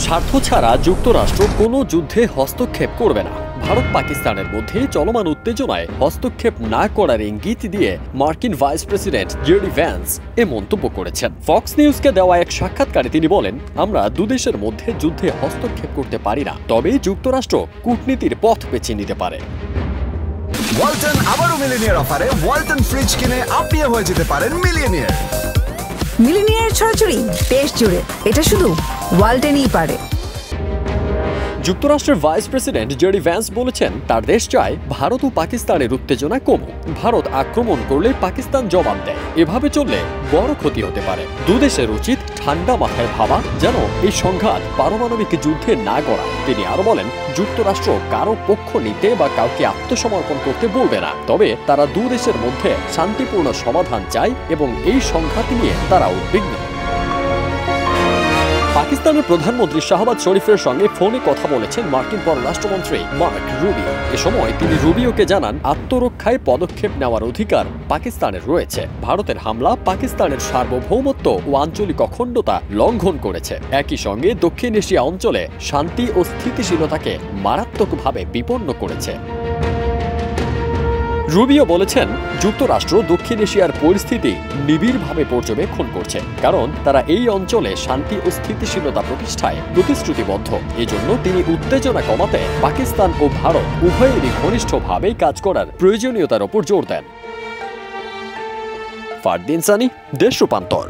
স্বার্থ ছাড়া যুক্তরাষ্ট্র কোনো যুদ্ধে হস্তক্ষেপ করবে না। ভারত পাকিস্তানের মধ্যে চলমান উত্তেজনায় হস্তক্ষেপ না করার ইঙ্গিত দিয়ে মার্কিন ভাইস প্রেসিডেন্ট জেডি ভ্যান্স এ মন্তব্য করেছেন। ফক্স নিউজকে দেওয়া এক সাক্ষাৎকারে তিনি বলেন, আমরা দুদেশের মধ্যে যুদ্ধে হস্তক্ষেপ করতে পারি না, তবে যুক্তরাষ্ট্র কূটনীতির পথ বেছে নিতে পারে। ওয়ালটন আবারও মিলিনিয়ার অফারে ওয়ালটন ফ্রিজ কিনে আপনিও হয়ে যেতে পারেন মিলিয়নিয়ার। মিলিনিয়ার ছড়াছড়ি দেশ জুড়ে, এটা শুধু ওয়ালটনই পারে। যুক্তরাষ্ট্রের ভাইস প্রেসিডেন্ট জেডি ভ্যান্স বলেছেন, তার দেশ চায় ভারত ও পাকিস্তানের উত্তেজনা কমুক। ভারত আক্রমণ করলে পাকিস্তান জবাব দেয়, এভাবে চললে বড় ক্ষতি হতে পারে। দুদেশের উচিত ঠান্ডা মাথায় ভাবা যেন এই সংঘাত পারমাণবিক যুদ্ধে না গড়ায়। তিনি আরো বলেন, যুক্তরাষ্ট্র কারো পক্ষ নিতে বা কাউকে আত্মসমর্পণ করতে বলবে না, তবে তারা দুদেশের মধ্যে শান্তিপূর্ণ সমাধান চায় এবং এই সংঘাত নিয়ে তারা উদ্বিগ্ন। পাকিস্তানের প্রধানমন্ত্রী শাহবাজ শরীফের সঙ্গে ফোনে কথা বলেছেন মার্কিন পররাষ্ট্রমন্ত্রী মার্ক রুবিও। এ সময় তিনি রুবিওকে জানান, আত্মরক্ষায় পদক্ষেপ নেওয়ার অধিকার পাকিস্তানের রয়েছে। ভারতের হামলা পাকিস্তানের সার্বভৌমত্ব ও আঞ্চলিক অখণ্ডতা লঙ্ঘন করেছে, একই সঙ্গে দক্ষিণ এশিয়া অঞ্চলে শান্তি ও স্থিতিশীলতাকে মারাত্মকভাবে বিপন্ন করেছে। রুবিও বলেছেন, যুক্তরাষ্ট্র দক্ষিণ এশিয়ার পরিস্থিতি নিবিড়ভাবে পর্যবেক্ষণ করছে, কারণ তারা এই অঞ্চলে শান্তি ও স্থিতিশীলতা প্রতিষ্ঠায় প্রতিশ্রুতিবদ্ধ। এজন্য তিনি উত্তেজনা কমাতে পাকিস্তান ও ভারত উভয়েরই ঘনিষ্ঠভাবে কাজ করার প্রয়োজনীয়তার উপর জোর দেন। ফারদিন সানি, দেশ রূপান্তর।